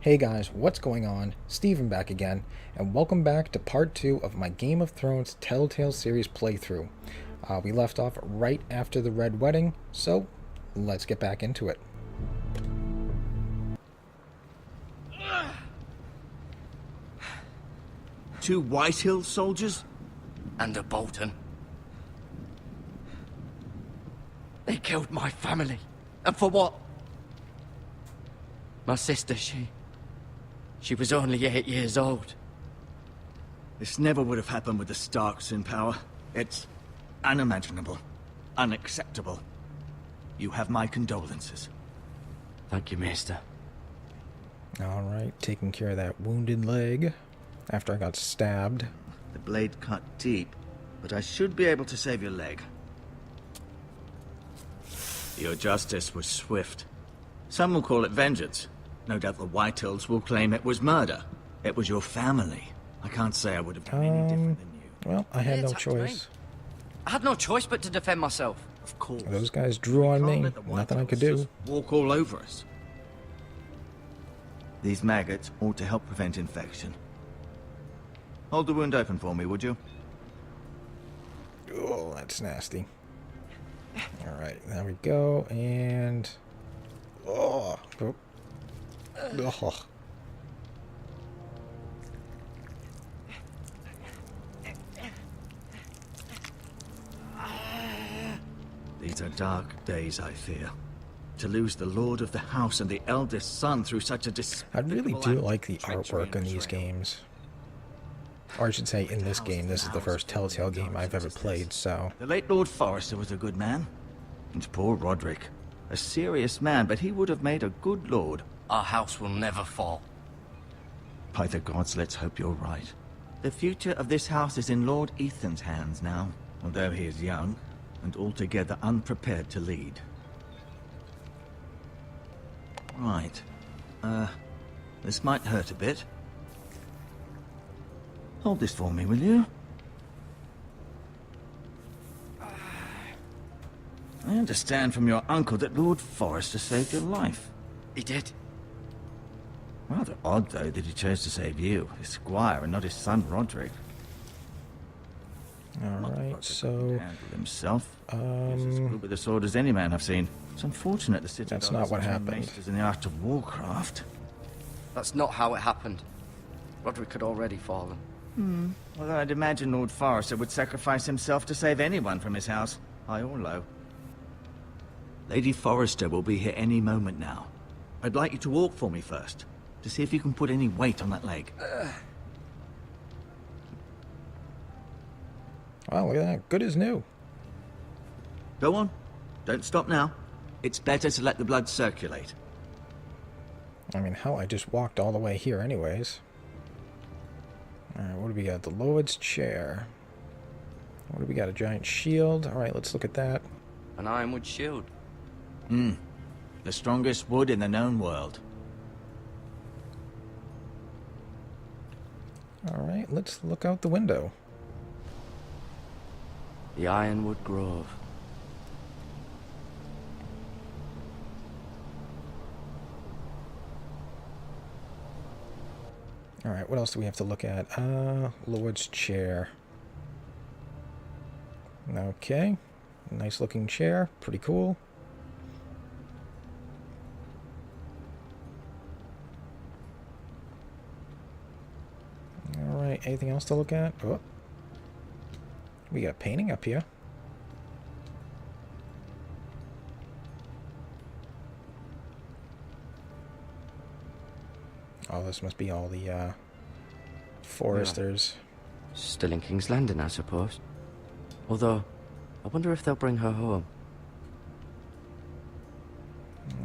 Hey guys, what's going on? Steven back again, and welcome back to part 2 of my Game of Thrones Telltale series playthrough. We left off right after the Red Wedding, so let's get back into it. Two Whitehill soldiers? And a Bolton. They killed my family. And for what? My sister, she was only 8 years old. This never would have happened with the Starks in power. It's unimaginable. Unacceptable. You have my condolences. Thank you, Maester. Alright, taking care of that wounded leg after I got stabbed. The blade cut deep, but I should be able to save your leg. Your justice was swift. Some will call it vengeance. No doubt the Whitehills will claim it was murder. It was your family. I can't say I would have done any different than you. Well, I had They no attacked me. choice. I had no choice but to defend myself. Of course. Those guys drew on Can't me. let the Nothing I could Whitehills do. just walk all over us. These maggots ought to help prevent infection. Hold the wound open for me, would you? Oh, that's nasty. Alright, there we go, and... Oh. Oh. Ugh. These are dark days, I fear. To lose the lord of the house and the eldest son through such a I despicable really act do of like the treachery artwork and in these betrayal. games. Or I should say, in this game, this is the first Telltale game I've ever played, so... The late Lord Forrester was a good man. And poor Roderick. A serious man, but he would have made a good lord. Our house will never fall. By the gods, let's hope you're right. The future of this house is in Lord Ethan's hands now, although he is young and altogether unprepared to lead. Right. This might hurt a bit. Hold this for me, will you? I understand from your uncle that Lord Forrester saved your life. He did. Rather odd, though, that he chose to save you, his squire, and not his son Roderick. Alright, so... Handle himself. He's as good with the sword as any man I've seen. It's unfortunate the city That's not what happened. Maesters in the art of warcraft. That's not how it happened. Roderick had already fallen. Although I'd imagine Lord Forrester would sacrifice himself to save anyone from his house, high or low. Lady Forrester will be here any moment now. I'd like you to walk for me first, to see if you can put any weight on that leg. Wow, look at that. Good as new. Go on. Don't stop now. It's better to let the blood circulate. I mean, hell, I just walked all the way here anyways. Alright, what do we got? The Lord's Chair. What do we got? A giant shield. Alright, let's look at that. An ironwood shield. The strongest wood in the known world. Alright, let's look out the window. The Ironwood Grove. Alright, what else do we have to look at? Lord's Chair. Okay. Nice looking chair. Pretty cool. Alright, anything else to look at? Oh. We got painting up here. Oh, this must be all the, foresters. Still in King's Landing, I suppose. Although, I wonder if they'll bring her home.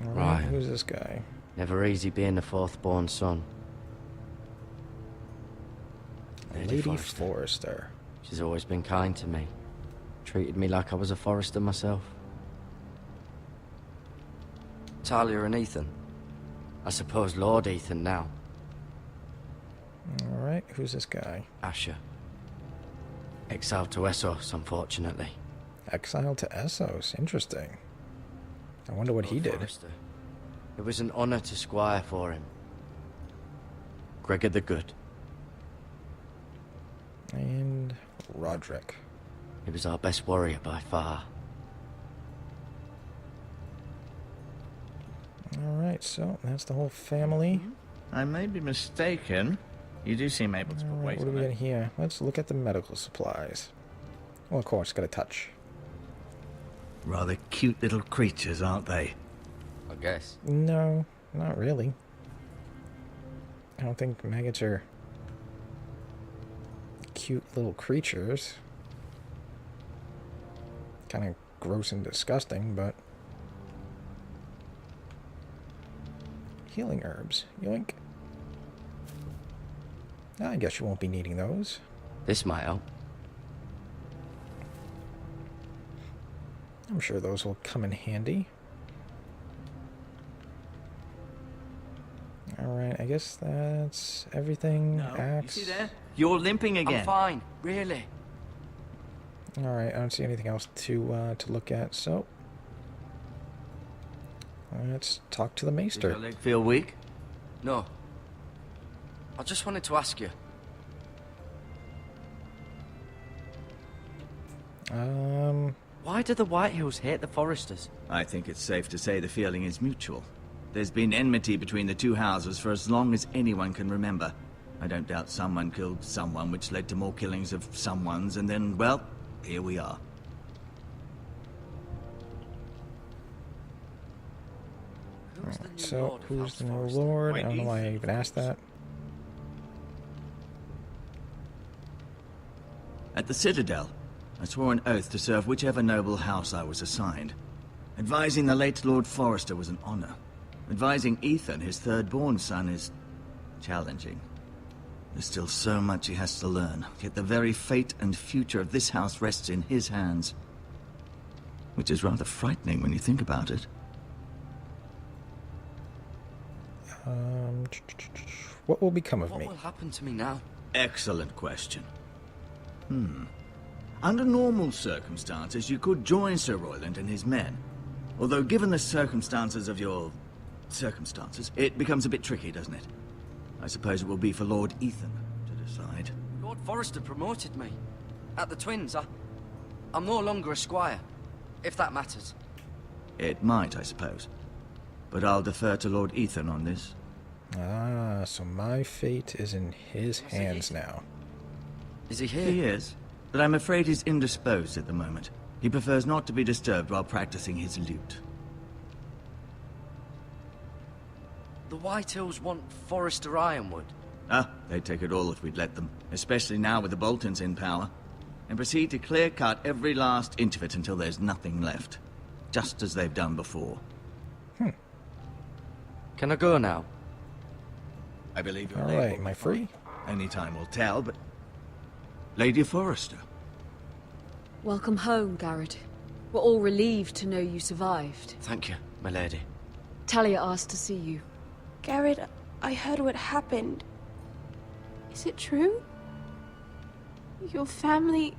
Alright, Right. who's this guy? Never easy being the fourth-born son. Lady Forrester. She's always been kind to me. Treated me like I was a Forrester myself. Talia and Ethan. I suppose Lord Ethan now. Alright, who's this guy? Asher. Exiled to Essos, unfortunately. Exiled to Essos. Interesting. I wonder what he did. Forrester. It was an honor to squire for him. Gregor the Good. And Roderick. He was our best warrior by far. Alright, so that's the whole family. I may be mistaken. You do seem able to put Alright, weight what do on we got it. here? Let's look at the medical supplies. Well, of course, got a touch. Rather cute little creatures, aren't they? I guess. No, not really. I don't think maggots are cute little creatures. Kind of gross and disgusting, but... Healing herbs. Yoink. I guess you won't be needing those. This might help. I'm sure those will come in handy. Alright, I guess that's everything. No, you Axe. see there? You're limping again. I'm fine, really. Alright, I don't see anything else to look at, so... Let's talk to the Does your maester. leg feel weak? No. I just wanted to ask you. Why do the Whitehills hate the Foresters? I think it's safe to say the feeling is mutual. There's been enmity between the two houses for as long as anyone can remember. I don't doubt someone killed someone, which led to more killings of someones, and then, well, here we are. Who's the new So, lord of who's House the new Forrester? lord? Wait, I don't know why I even asked that. At the Citadel, I swore an oath to serve whichever noble house I was assigned. Advising the late Lord Forrester was an honor. Advising Ethan, his third-born son, is challenging. There's still so much he has to learn, yet the very fate and future of this house rests in his hands. Which is rather frightening when you think about it. What will become of What me? will happen to me now? Excellent question. Under normal circumstances, you could join Sir Royland and his men. Although given the circumstances of your... circumstances, it becomes a bit tricky, doesn't it? I suppose it will be for Lord Ethan to decide. Lord Forrester promoted me. At the Twins, I'm no longer a squire, if that matters. It might, I suppose. But I'll defer to Lord Ethan on this. Ah, so my fate is in his hands now. Is he here? He is, but I'm afraid he's indisposed at the moment. He prefers not to be disturbed while practicing his lute. The Whitehills want Forrester Ironwood. Ah, they'd take it all if we'd let them, especially now with the Boltons in power, and proceed to clear-cut every last inch of it until there's nothing left, just as they've done before. Can I go now? I believe you're Alright, am I free? Any time will tell, but... Lady Forrester. Welcome home, Garrett. We're all relieved to know you survived. Thank you, my lady. Talia asked to see you. Garrett, I heard what happened. Is it true? Your family...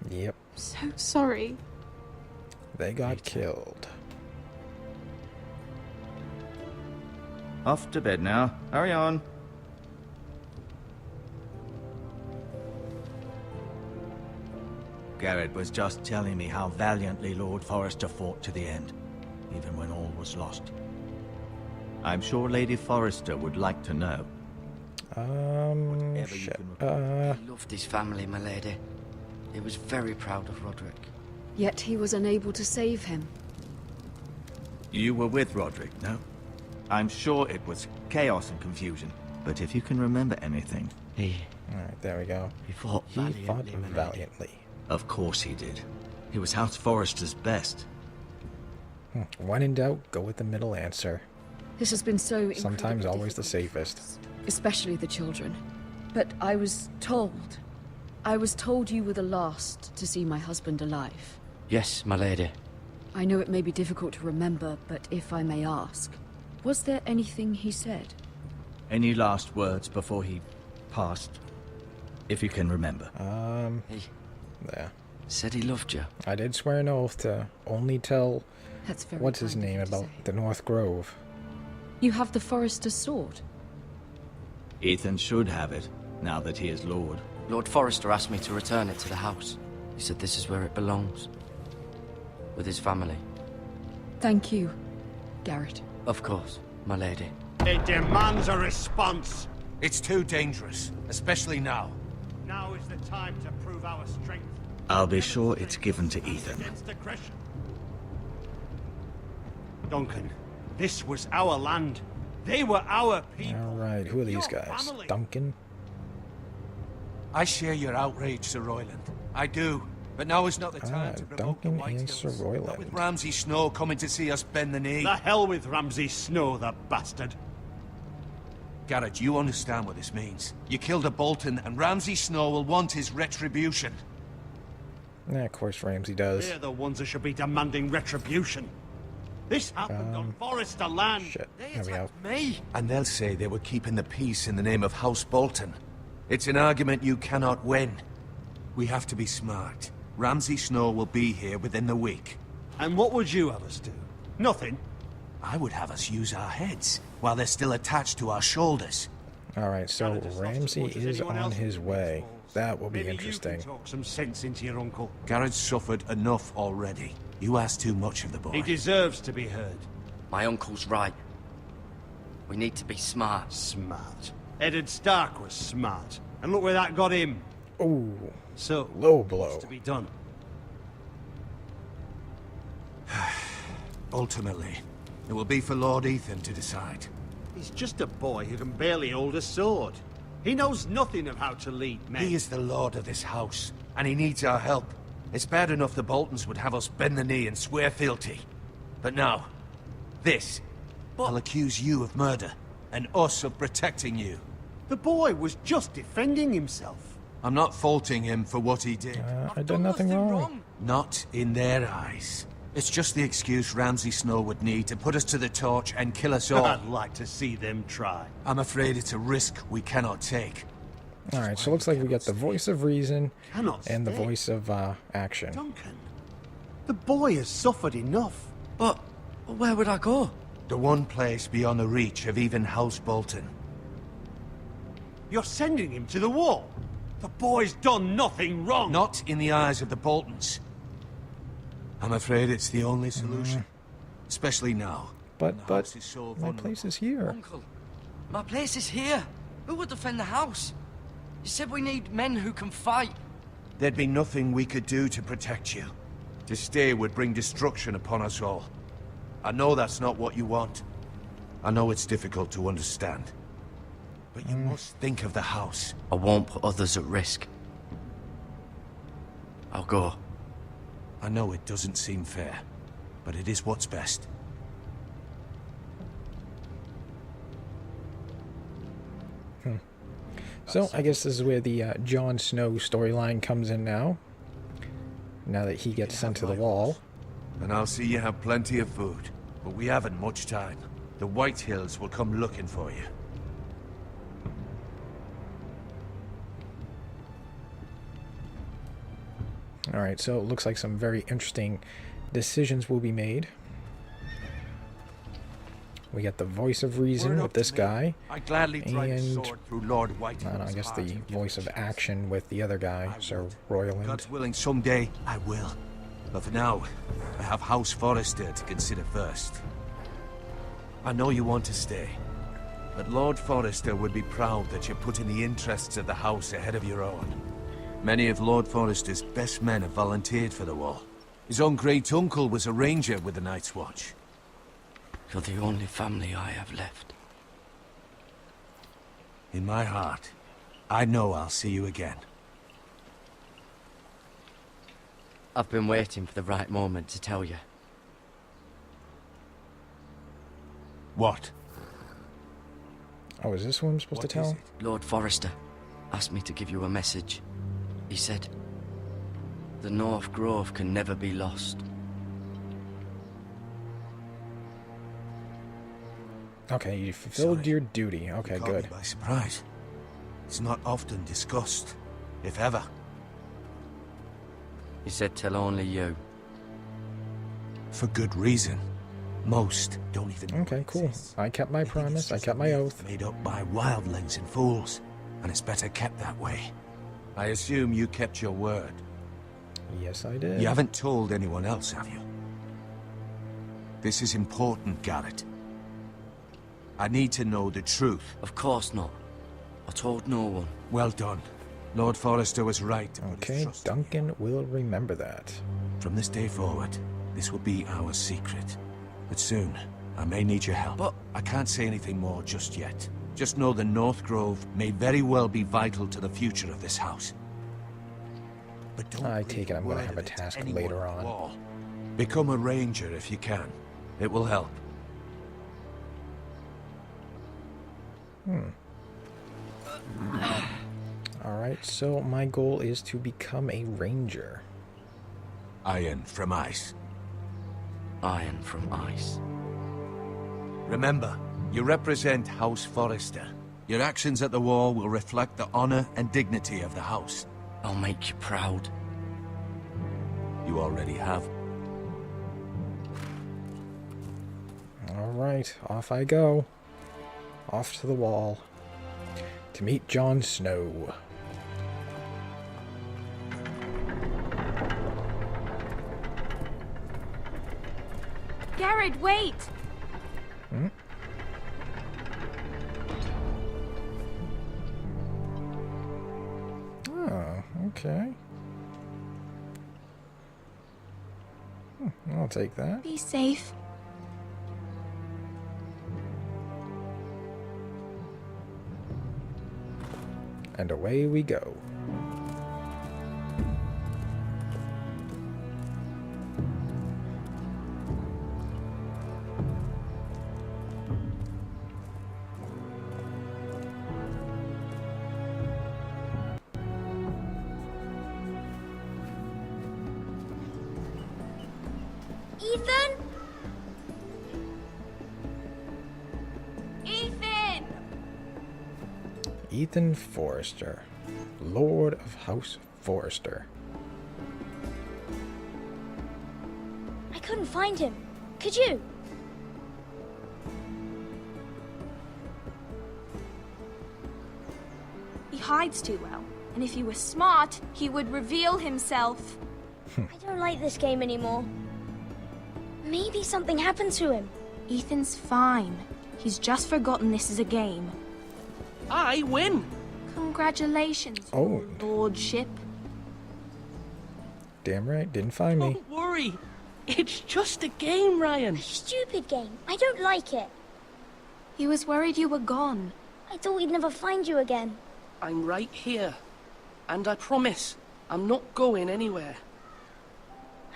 Yep, So sorry. they got killed. Off to bed now. Hurry on. Garrett was just telling me how valiantly Lord Forrester fought to the end, even when all was lost. I'm sure Lady Forrester would like to know. Whatever you Shit. can He loved his family, my lady. He was very proud of Roderick. Yet he was unable to save him. You were with Roderick, no? I'm sure it was chaos and confusion, but if you can remember anything... Alright, there we go. He fought He valiantly, fought my lady. valiantly. Of course he did. He was House Forrester's best. When in doubt, go with the middle answer. This has been so Sometimes incredibly always the difficult for safest. us, especially the children. But I was told you were the last to see my husband alive. Yes, my lady. I know it may be difficult to remember, but if I may ask, was there anything he said? Any last words before he passed? If you can remember. He, There. Said he loved you. I did swear an oath to only tell That's very what's his kind of name you to about say. the North Grove. You have the Forester's sword. Ethan should have it, now that he is Lord. Lord Forrester asked me to return it to the house. He said this is where it belongs. With his family. Thank you, Garrett. Of course, my lady. It demands a response. It's too dangerous, especially now. Now is the time to prove our strength. I'll be sure it's given to Ethan. Against aggression. Duncan, this was our land. They were our people. Alright, who are these Your guys? family. Duncan? I share your outrage, Sir Royland. I do. But now is not the time to provoke the Duncan White and Hills. Sir Royland. Not with Ramsay Snow coming to see us bend the knee. The hell with Ramsay Snow, the bastard. Garrett, you understand what this means. You killed a Bolton, and Ramsay Snow will want his retribution. Yeah, of course Ramsay does. They're the ones that should be demanding retribution. This happened on Forrester land. Shit, They there we go. attacked me. And they'll say they were keeping the peace in the name of House Bolton. It's an argument you cannot win. We have to be smart. Ramsay Snow will be here within the week. And what would you have us do? Nothing. I would have us use our heads, while they're still attached to our shoulders. Alright, so Canada's lost Ramsay as much as is anyone on else his in way. Wales. That will be Maybe interesting. You can talk some sense into your uncle. Garrett's suffered enough already. You ask too much of the boy. He deserves to be heard. My uncle's right. We need to be smart. Smart. Eddard Stark was smart. And look where that got him. Ooh, So, low blow. what's to be done? Ultimately, it will be for Lord Ethan to decide. He's just a boy who can barely hold a sword. He knows nothing of how to lead men. He is the lord of this house, and he needs our help. It's bad enough the Boltons would have us bend the knee and swear fealty. But now, this. I'll accuse you of murder, and us of protecting you. The boy was just defending himself. I'm not faulting him for what he did. I did nothing wrong. Not in their eyes. It's just the excuse Ramsay Snow would need to put us to the torch and kill us all. I'd like to see them try. I'm afraid it's a risk we cannot take. Alright, so it looks like we got the voice of reason Cannot and the stay. voice of action. Duncan, the boy has suffered enough. But where would I go? The one place beyond the reach of even House Bolton. You're sending him to the wall. The boy's done nothing wrong. Not in the eyes of the Boltons. I'm afraid it's the only solution. Especially now. when the But house is so my vulnerable. place is here. Uncle, my place is here. Who would defend the house? You said we need men who can fight. There'd be nothing we could do to protect you. To stay would bring destruction upon us all. I know that's not what you want. I know it's difficult to understand. But you must think of the house. I won't put others at risk. I'll go. I know it doesn't seem fair, but it is what's best. So I guess this is where the Jon Snow storyline comes in now. Now that he gets sent to the wall. And I'll see you have plenty of food. But we haven't much time. The White Hills will come looking for you. Alright, so it looks like some very interesting decisions will be made. We got the voice of reason Word with up this to me. guy. I'd gladly drive a and- sword through Lord I don't know, Whitehill's I guess heart the and give voice him of a chance. action with the other guy, I Sir would. Royland. God's willing, someday I will. But for now, I have House Forrester to consider first. I know you want to stay, but Lord Forrester would be proud that you're putting the interests of the house ahead of your own. Many of Lord Forrester's best men have volunteered for the war. His own great-uncle was a ranger with the Night's Watch. You're the only family I have left. In my heart, I know I'll see you again. I've been waiting for the right moment to tell you. What? Oh, is this who I'm supposed to What is tell? it? Lord Forrester asked me to give you a message. He said, the North Grove can never be lost. Okay, you fulfilled Sorry. your duty. Okay, You caught good. me by surprise. It's not often discussed, if ever. He said tell only you. For good reason. Most don't even know Okay, it cool. exists. I kept my They think it's promise. I just kept a my myth oath. made up by wildlings and fools, and it's better kept that way. I assume you kept your word. Yes, I did. You haven't told anyone else, have you? This is important, Garrett. I need to know the truth. Of course not. I told no one. Well done. Lord Forrester was right to put his Okay, trust in you. Duncan will remember that. From this day forward, this will be our secret. But soon, I may need your help. But- I can't say anything more just yet. Just know the North Grove may very well be vital to the future of this house. But don't I breathe take it I'm gonna word have of a it to task anyone later at on. all. Become a ranger if you can. It will help. Alright, so my goal is to become a ranger. Iron from ice. Iron from ice. Remember, you represent House Forrester. Your actions at the wall will reflect the honor and dignity of the house. I'll make you proud. You already have. Alright, off I go. Off to the wall. To meet Jon Snow. Garrett, wait! Oh, okay. I'll take that. Be safe. And away we go. Ethan? Ethan! Ethan Forrester, Lord of House Forrester. I couldn't find him. Could you? He hides too well. And if he were smart, he would reveal himself. I don't like this game anymore. Maybe something happened to him. Ethan's fine. He's just forgotten this is a game. I win! Congratulations, Oh. your lordship. Damn right, didn't find me. Don't worry. It's just a game, Ryan. Stupid game. I don't like it. He was worried you were gone. I thought we'd never find you again. I'm right here. And I promise, I'm not going anywhere.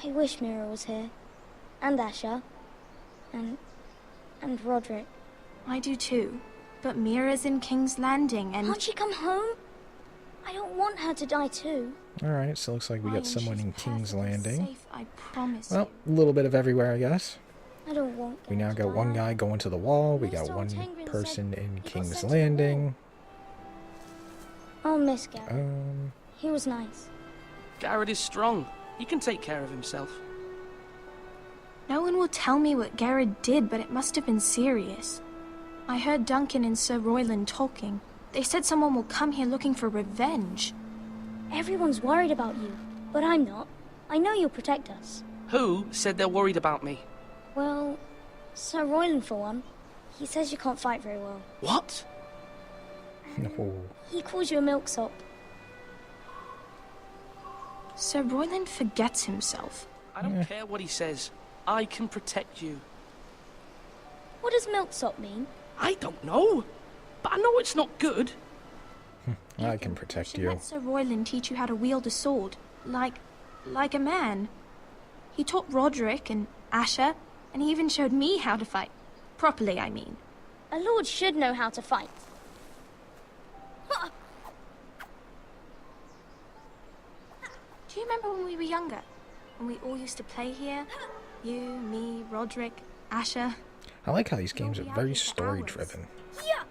I wish Mira was here. And Asher. And Roderick. I do too. But Mira's in King's Landing and... Can't she come home? I don't want her to die too. Alright, so looks like we Ryan, got someone she's in King's perfectly Landing. Safe, I promise Well, you. a little bit of everywhere, I guess. I don't want We them now to got one die. guy going to the wall. We got Mr. one Tangren person said in he got King's sent to the wall. Landing. I'll miss Garrett. Um, He was nice. Garrett is strong. He can take care of himself. No one will tell me what Garrett did, but it must have been serious. I heard Duncan and Sir Royland talking. They said someone will come here looking for revenge. Everyone's worried about you, but I'm not. I know you'll protect us. Who said they're worried about me? Well, Sir Royland for one. He says you can't fight very well. What? no. He calls you a milksop. Sir Royland forgets himself. I don't care what he says. I can protect you. What does milksop mean? I don't know. But I know it's not good. I can protect should you. let Sir Royland teach you how to wield a sword. Like a man. He taught Roderick and Asher, and he even showed me how to fight. Properly, I mean. A lord should know how to fight. Do you remember when we were younger? When we all used to play here? You, me, Roderick, Asher. I like how these games are very story driven. Yeah.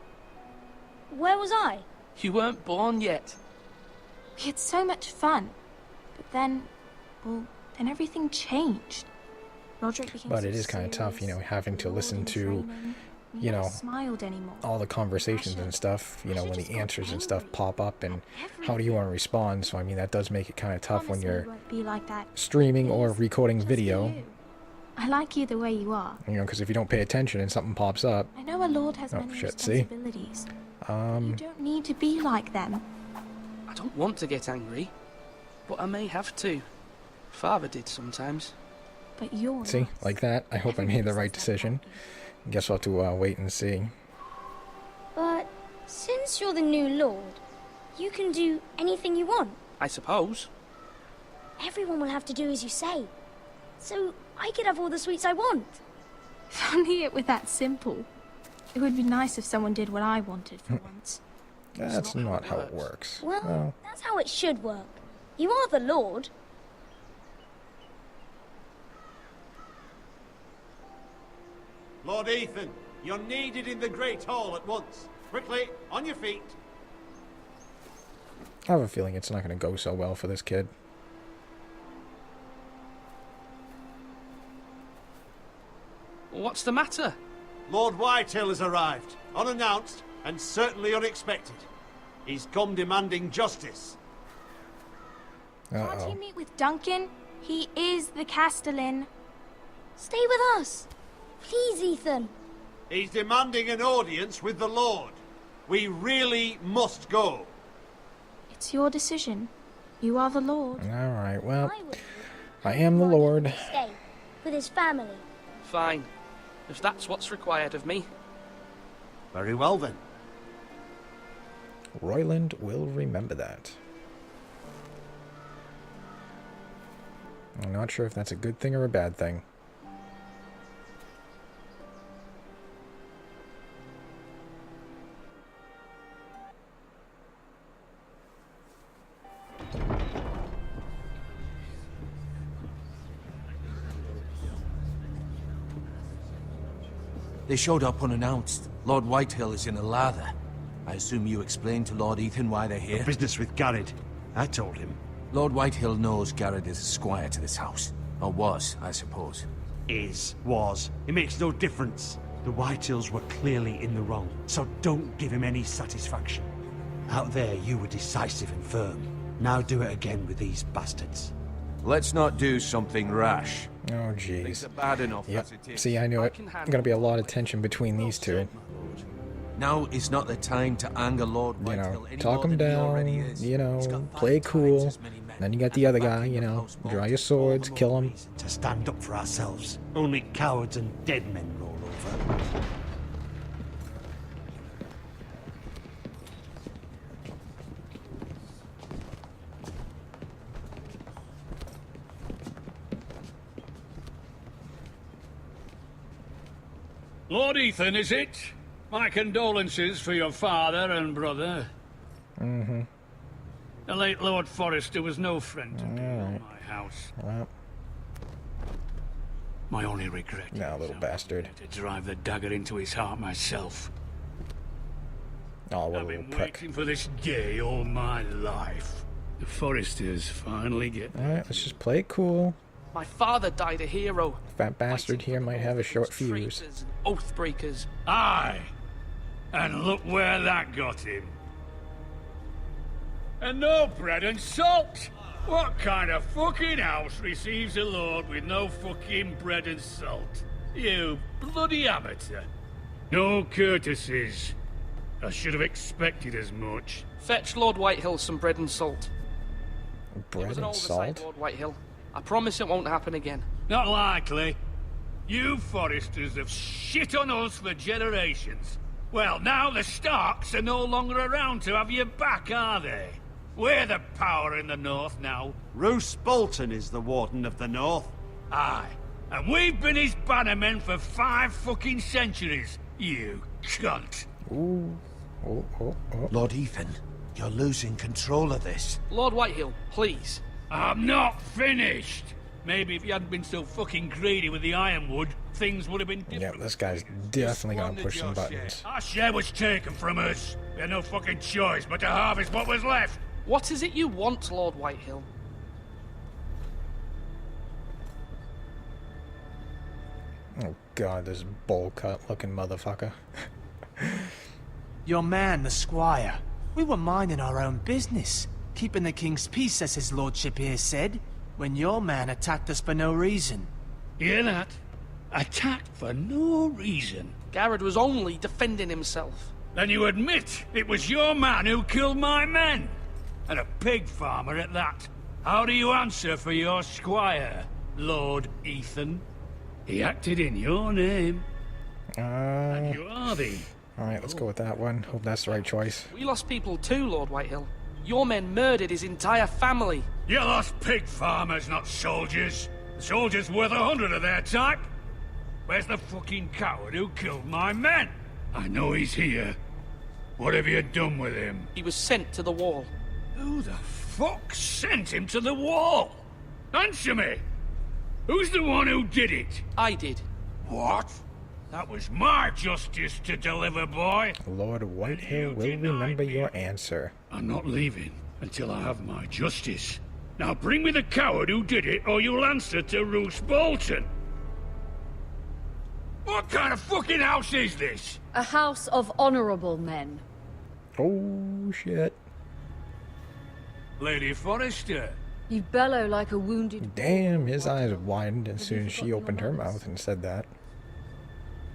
Where was I? You weren't born yet. We had so much fun. But then, well, then everything changed. Roderick became But so it is kind of tough, you know, serious, having to Lord listen in to, training. He you never know, smiled anymore. all the conversations and stuff, you know, when the answers and stuff pop up, and how do you want to respond? So, I mean, that does make it kind of tough when you're Be like that. streaming or recording Just for video, you. I like you the way you are. you know, because if you don't pay attention and something pops up, I know a lord has oh, many shit, see? responsibilities. You don't need to be like them. I don't want to get angry, but I may have to. Father did sometimes. But you're see, not. like that. I hope I made the right decision. Guess we'll have to wait and see. But since you're the new lord, you can do anything you want. I suppose. Everyone will have to do as you say. So I could have all the sweets I want. If only it were that simple. It would be nice if someone did what I wanted for once. That's not how it works. Well, that's how it should work. You are the lord. Lord Ethan, you're needed in the Great Hall at once. Quickly, on your feet. I have a feeling it's not going to go so well for this kid. What's the matter? Lord Whitehill has arrived, unannounced and certainly unexpected. He's come demanding justice. Can't you meet with Duncan? He is the Castellan. Stay with us. Please, Ethan. He's demanding an audience with the Lord. We really must go. It's your decision. You are the Lord. Alright, well, I would. I am the Lord. Stay with his family. Fine. If that's what's required of me. Very well then. Royland will remember that. I'm not sure if that's a good thing or a bad thing. They showed up unannounced. Lord Whitehill is in a lather. I assume you explained to Lord Ethan why they're here? Business with Garrett. I told him. Lord Whitehill knows Garrett is a squire to this house. Or was, I suppose. Was. It makes no difference. The Whitehills were clearly in the wrong, so don't give him any satisfaction. Out there, you were decisive and firm. Now do it again with these bastards. Let's not do something rash. Oh, Things jeez. are bad enough Yep. as it is. See, I knew it. Gonna be a lot of tension between these two. Now is not the time to anger Lord You Whitehill know, any talk more him than he down, already is. you know, He's got play 5 cool. times as many men, Then you got and the other guy, backing you of know, house draw bolts. your swords, kill him. To stand up for ourselves. Only cowards and dead men roll over. Lord Ethan, is it? My condolences for your father and brother. Mm-hmm. The late Lord Forrester was no friend to me or my house. Well, My only regret now, is little I bastard. wanted to drive the dagger into his heart myself. Oh, what a I've little been prick. waiting for this day all my life. The Forresters finally get Alright, let's just play it cool. My father died a hero. Fat bastard fighting here for the might have a North short against fuse. traitors and oath breakers. Aye. And look where that got him. And no bread and salt! What kind of fucking house receives a lord with no fucking bread and salt? You bloody amateur. No courtesies. I should have expected as much. Fetch Lord Whitehill some bread and salt. It Bread was an and oversight, salt? Lord Whitehill. I promise it won't happen again. Not likely. You Forresters have shit on us for generations. Well, now the Starks are no longer around to have you back, are they? We're the power in the north now. Roose Bolton is the Warden of the North. Aye. And we've been his bannermen for 5 fucking centuries, you cunt. Ooh. Oh, oh, oh. Lord Ethan, you're losing control of this. Lord Whitehill, please. I'm not finished. Maybe if you hadn't been so fucking greedy with the ironwood, things would have been Yeah, different. this guy's definitely gonna push some Splendid, your buttons. Our share was taken from us. We had no fucking choice but to harvest what was left. What is it you want, Lord Whitehill? Oh god, this bowl cut looking motherfucker. Your man, the squire. We were minding our own business, keeping the king's peace, as his lordship here said, when your man attacked us for no reason. Hear that? Attacked for no reason. Garrett was only defending himself. Then you admit it was your man who killed my men? And a pig farmer at that. How do you answer for your squire, Lord Ethan? He acted in your name. And you are the... Alright, let's go with that one. Hope that's the right choice. We lost people too, Lord Whitehill. Your men murdered his entire family. You lost pig farmers, not soldiers. The soldiers worth 100 of their type. Where's the fucking coward who killed my men? I know he's here. What have you done with him? He was sent to the wall. Who the fuck sent him to the wall? Answer me! Who's the one who did it? I did. What? That was my justice to deliver, boy. Lord Whitehill will remember your answer. I'm not leaving until I have my justice. Now bring me the coward who did it, or you'll answer to Roose Bolton. What kind of fucking house is this? A house of honorable men. Oh, shit. Lady Forrester. You bellow like a wounded... Damn, his eyes widened as soon as she opened her mouth and said that.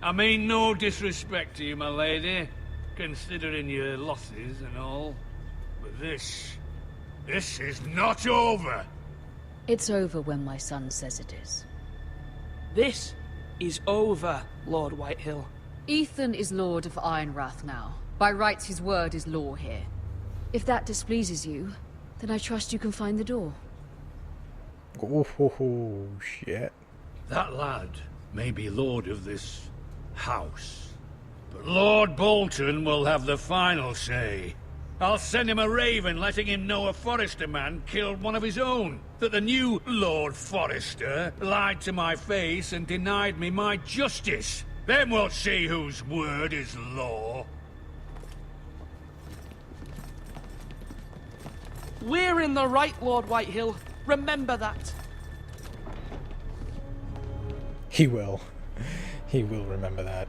I mean no disrespect to you, my lady, considering your losses and all. But this is not over. It's over when my son says it is. This is over, Lord Whitehill. Ethan is Lord of Ironrath now. By rights, his word is law here. If that displeases you, then I trust you can find the door. Oh, shit. That lad may be lord of this house, but Lord Bolton will have the final say. I'll send him a raven letting him know a Forrester man killed one of his own, that the new Lord Forrester lied to my face and denied me my justice. Then we'll see whose word is law. We're in the right, Lord Whitehill. Remember that. He will. He will remember that.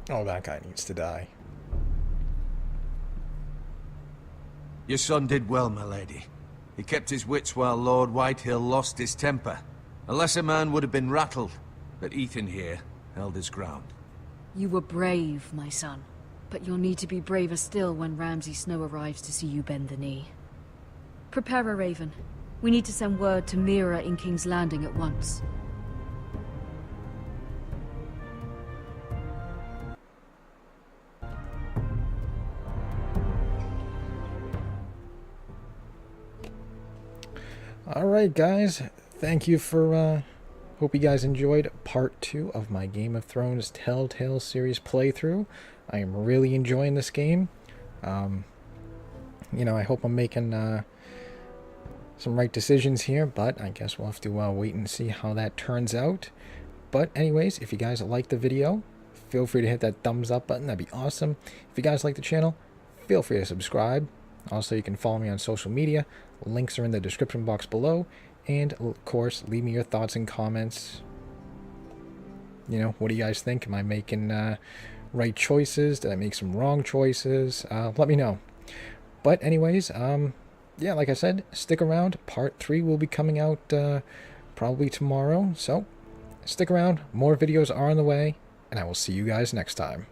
Oh, that guy needs to die. Your son did well, my lady. He kept his wits while Lord Whitehill lost his temper. A lesser man would have been rattled, but Ethan here held his ground. You were brave, my son. But you'll need to be braver still when Ramsay Snow arrives to see you bend the knee. Prepare a raven. We need to send word to Mira in King's Landing at once. Alright, guys. Thank you for, hope you guys enjoyed part 2 of my Game of Thrones Telltale series playthrough. I am really enjoying this game. You know, I hope I'm making some right decisions here, but I guess we'll have to wait and see how that turns out. But anyways, if you guys like the video, feel free to hit that thumbs up button. That'd be awesome. If you guys like the channel, feel free to subscribe. Also, you can follow me on social media. Links are in the description box below. And, of course, leave me your thoughts and comments. You know, what do you guys think? Am I making right choices? Did I make some wrong choices? Let me know. But anyways, yeah, like I said, stick around. Part 3 will be coming out probably tomorrow. So, stick around. More videos are on the way. And I will see you guys next time.